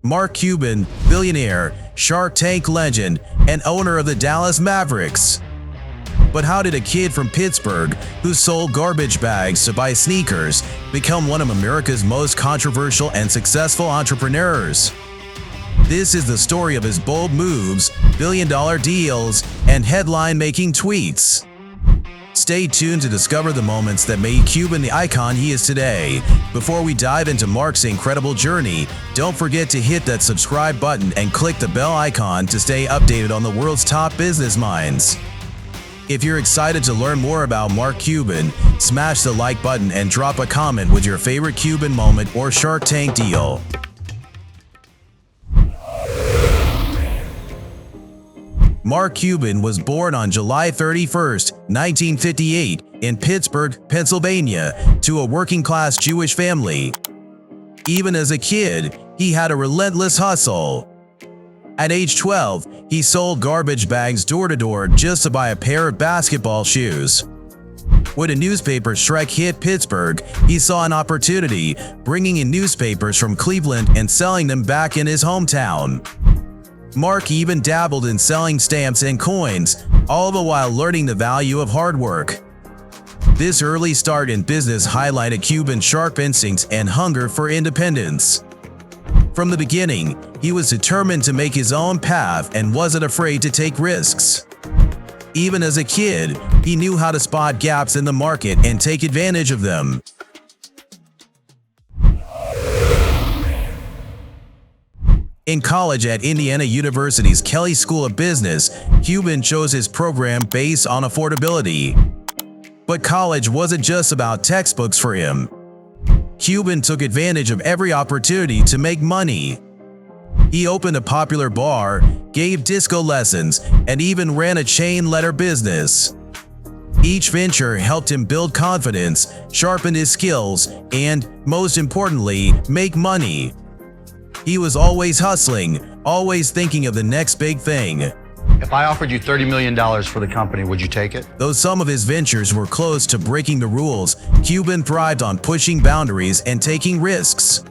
Mark Cuban, billionaire, Shark Tank legend, and owner of the Dallas Mavericks. But how did a kid from Pittsburgh, who sold garbage bags to buy sneakers, become one of America's most controversial and successful entrepreneurs? This is the story of his bold moves, billion-dollar deals, and headline-making tweets. Stay tuned to discover the moments that made Cuban the icon he is today. Before we dive into Mark's incredible journey, don't forget to hit that subscribe button and click the bell icon to stay updated on the world's top business minds. If you're excited to learn more about Mark Cuban, smash the like button and drop a comment with your favorite Cuban moment or Shark Tank deal. Mark Cuban was born on July 31, 1958, in Pittsburgh, Pennsylvania, to a working-class Jewish family. Even as a kid, he had a relentless hustle. At age 12, he sold garbage bags door-to-door just to buy a pair of basketball shoes. When a newspaper strike hit Pittsburgh, he saw an opportunity, bringing in newspapers from Cleveland and selling them back in his hometown. Mark even dabbled in selling stamps and coins, all the while learning the value of hard work. This early start in business highlighted Cuban's sharp instincts and hunger for independence. From the beginning, he was determined to make his own path and wasn't afraid to take risks. Even as a kid, he knew how to spot gaps in the market and take advantage of them. In college at Indiana University's Kelley School of Business, Cuban chose his program based on affordability. But college wasn't just about textbooks for him. Cuban took advantage of every opportunity to make money. He opened a popular bar, gave disco lessons, and even ran a chain letter business. Each venture helped him build confidence, sharpen his skills, and, most importantly, make money. He was always hustling, always thinking of the next big thing. If I offered you $30 million for the company, would you take it? Though some of his ventures were close to breaking the rules, Cuban thrived on pushing boundaries and taking risks.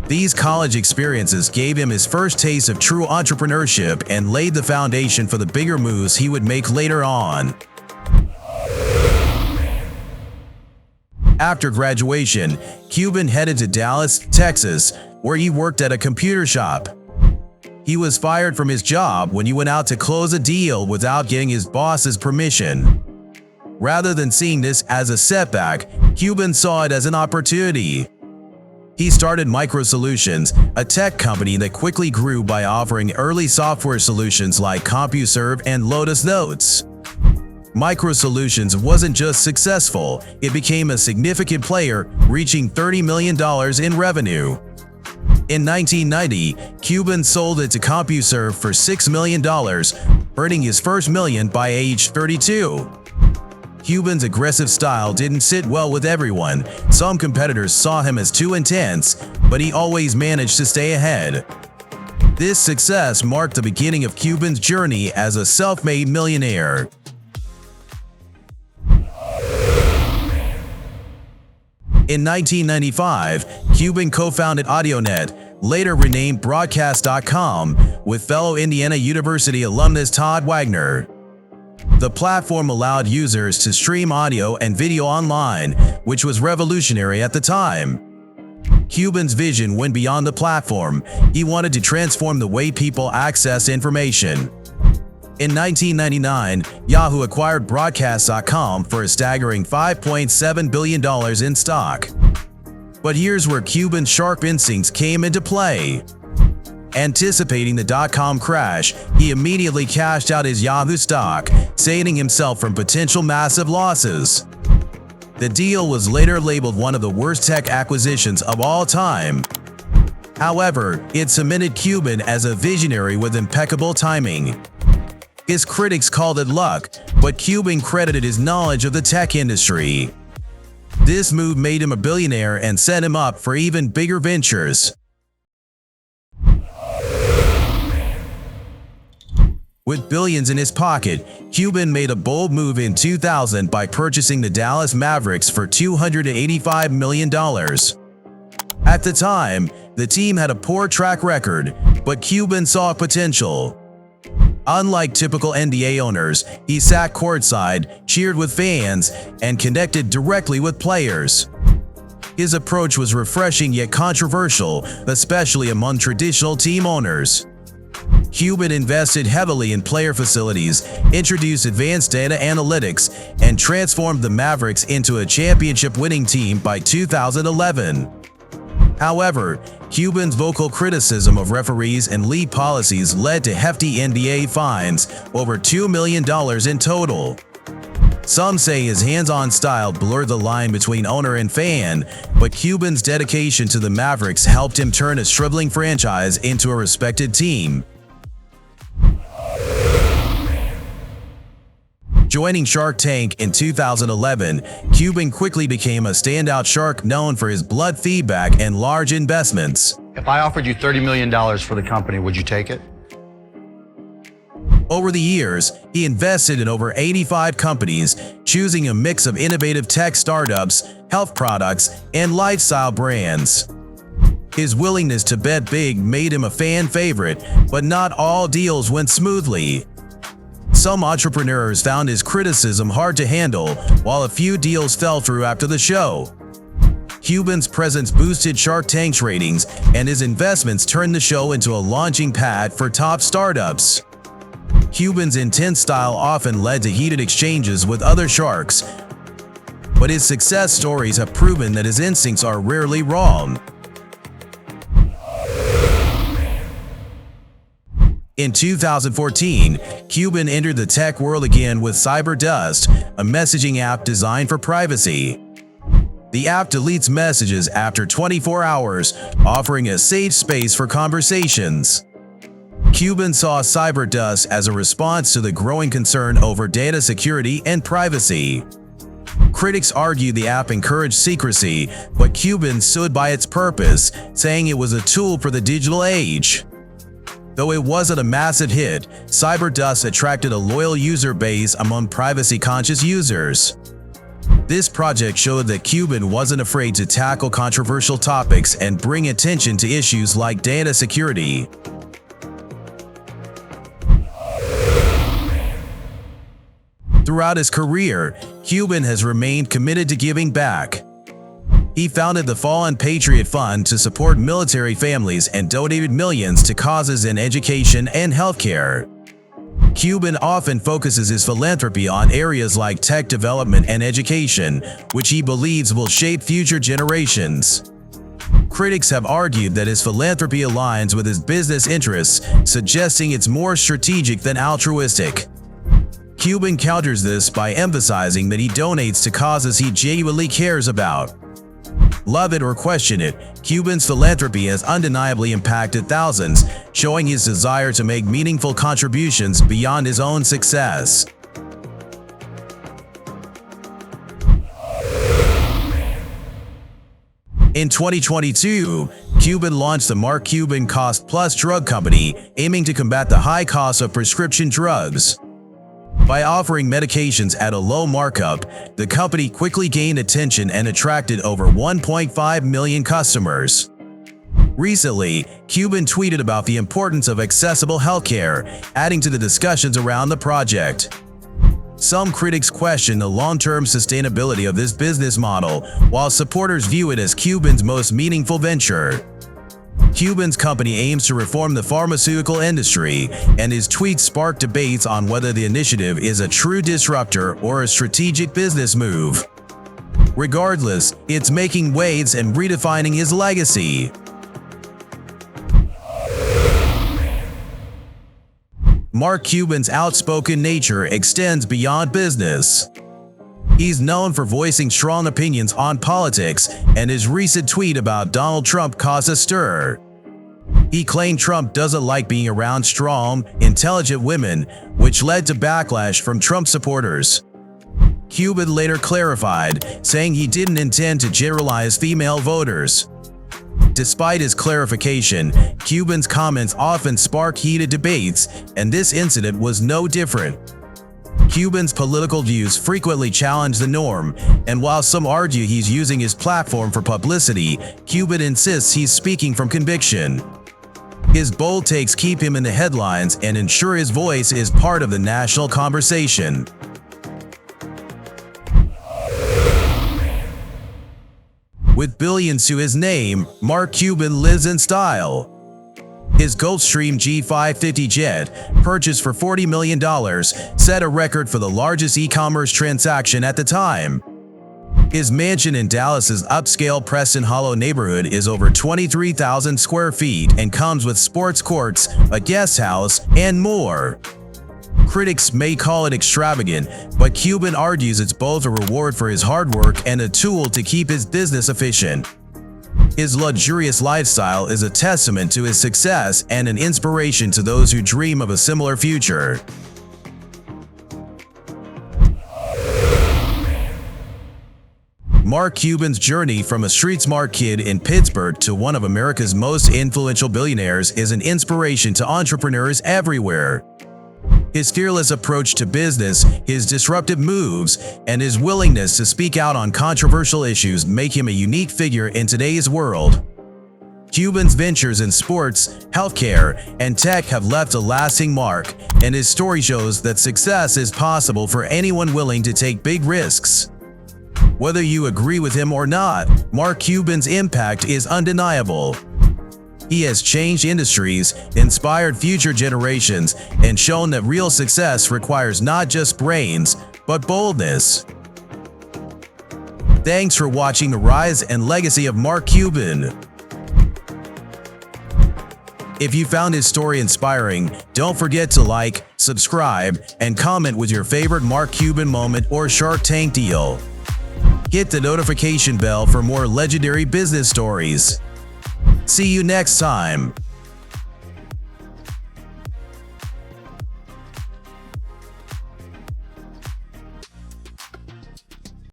These college experiences gave him his first taste of true entrepreneurship and laid the foundation for the bigger moves he would make later on. After graduation, Cuban headed to Dallas, Texas, where he worked at a computer shop. He was fired from his job when he went out to close a deal without getting his boss's permission. Rather than seeing this as a setback, Cuban saw it as an opportunity. He started MicroSolutions, a tech company that quickly grew by offering early software solutions like CompuServe and Lotus Notes. MicroSolutions wasn't just successful, it became a significant player, reaching $30 million in revenue. In 1990, Cuban sold it to CompuServe for $6 million, earning his first million by age 32. Cuban's aggressive style didn't sit well with everyone. Some competitors saw him as too intense, but he always managed to stay ahead. This success marked the beginning of Cuban's journey as a self-made millionaire. In 1995, Cuban co-founded AudioNet, later renamed Broadcast.com, with fellow Indiana University alumnus Todd Wagner. The platform allowed users to stream audio and video online, which was revolutionary at the time. Cuban's vision went beyond the platform. He wanted to transform the way people access information. In 1999, Yahoo acquired Broadcast.com for a staggering $5.7 billion in stock. But here's where Cuban's sharp instincts came into play. Anticipating the dot-com crash, he immediately cashed out his Yahoo stock, saving himself from potential massive losses. The deal was later labeled one of the worst tech acquisitions of all time. However, it cemented Cuban as a visionary with impeccable timing. His critics called it luck, but Cuban credited his knowledge of the tech industry. This move made him a billionaire and set him up for even bigger ventures. With billions in his pocket, Cuban made a bold move in 2000 by purchasing the Dallas Mavericks for $285 million. At the time, The team had a poor track record, but Cuban saw potential. Unlike typical NBA owners, he sat courtside, cheered with fans, and connected directly with players. His approach was refreshing yet controversial, especially among traditional team owners. Cuban invested heavily in player facilities, introduced advanced data analytics, and transformed the Mavericks into a championship-winning team by 2011. However, Cuban's vocal criticism of referees and league policies led to hefty NBA fines, over $2 million in total. Some say his hands-on style blurred the line between owner and fan, but Cuban's dedication to the Mavericks helped him turn a struggling franchise into a respected team. Joining Shark Tank in 2011, Cuban quickly became a standout shark known for his blunt feedback and large investments. If I offered you $30 million for the company, would you take it? Over the years, he invested in over 85 companies, choosing a mix of innovative tech startups, health products, and lifestyle brands. His willingness to bet big made him a fan favorite, but not all deals went smoothly. Some entrepreneurs found his criticism hard to handle, while a few deals fell through after the show. Cuban's presence boosted Shark Tank's ratings, and his investments turned the show into a launching pad for top startups. Cuban's intense style often led to heated exchanges with other sharks, but his success stories have proven that his instincts are rarely wrong. In 2014, Cuban entered the tech world again with Cyberdust, a messaging app designed for privacy. The app deletes messages after 24 hours, offering a safe space for conversations. Cuban saw Cyberdust as a response to the growing concern over data security and privacy. Critics argued the app encouraged secrecy, but Cuban stood by its purpose, saying it was a tool for the digital age. Though it wasn't a massive hit, Cyberdust attracted a loyal user base among privacy-conscious users. This project showed that Cuban wasn't afraid to tackle controversial topics and bring attention to issues like data security. Throughout his career, Cuban has remained committed to giving back. He founded the Fallen Patriot Fund to support military families and donated millions to causes in education and healthcare. Cuban often focuses his philanthropy on areas like tech development and education, which he believes will shape future generations. Critics have argued that his philanthropy aligns with his business interests, suggesting it's more strategic than altruistic. Cuban counters this by emphasizing that he donates to causes he genuinely cares about. Love it or question it, Cuban's philanthropy has undeniably impacted thousands, showing his desire to make meaningful contributions beyond his own success. In 2022, Cuban launched the Mark Cuban Cost Plus drug company, aiming to combat the high cost of prescription drugs. By offering medications at a low markup, the company quickly gained attention and attracted over 1.5 million customers. Recently, Cuban tweeted about the importance of accessible healthcare, adding to the discussions around the project. Some critics question the long-term sustainability of this business model, while supporters view it as Cuban's most meaningful venture. Cuban's company aims to reform the pharmaceutical industry, and his tweets sparked debates on whether the initiative is a true disruptor or a strategic business move. Regardless, it's making waves and redefining his legacy. Mark Cuban's outspoken nature extends beyond business. He's known for voicing strong opinions on politics, and his recent tweet about Donald Trump caused a stir. He claimed Trump doesn't like being around strong, intelligent women, which led to backlash from Trump supporters. Cuban later clarified, saying he didn't intend to generalize female voters. Despite his clarification, Cuban's comments often spark heated debates, and this incident was no different. Cuban's political views frequently challenge the norm, and while some argue he's using his platform for publicity, Cuban insists he's speaking from conviction. His bold takes keep him in the headlines and ensure his voice is part of the national conversation. With billions to his name, Mark Cuban lives in style. His Gulfstream G550 jet, purchased for $40 million, set a record for the largest e-commerce transaction at the time. His mansion in Dallas's upscale Preston Hollow neighborhood is over 23,000 square feet and comes with sports courts, a guest house, and more. Critics may call it extravagant, but Cuban argues it's both a reward for his hard work and a tool to keep his business efficient. His luxurious lifestyle is a testament to his success and an inspiration to those who dream of a similar future. Mark Cuban's journey from a street-smart kid in Pittsburgh to one of America's most influential billionaires is an inspiration to entrepreneurs everywhere. His fearless approach to business, his disruptive moves, and his willingness to speak out on controversial issues make him a unique figure in today's world. Cuban's ventures in sports, healthcare, and tech have left a lasting mark, and his story shows that success is possible for anyone willing to take big risks. Whether you agree with him or not, Mark Cuban's impact is undeniable. He has changed industries, inspired future generations, and shown that real success requires not just brains, but boldness. Thanks for watching the rise and legacy of Mark Cuban. If you found his story inspiring, don't forget to like, subscribe, and comment with your favorite Mark Cuban moment or Shark Tank deal. Hit the notification bell for more legendary business stories. See you next time.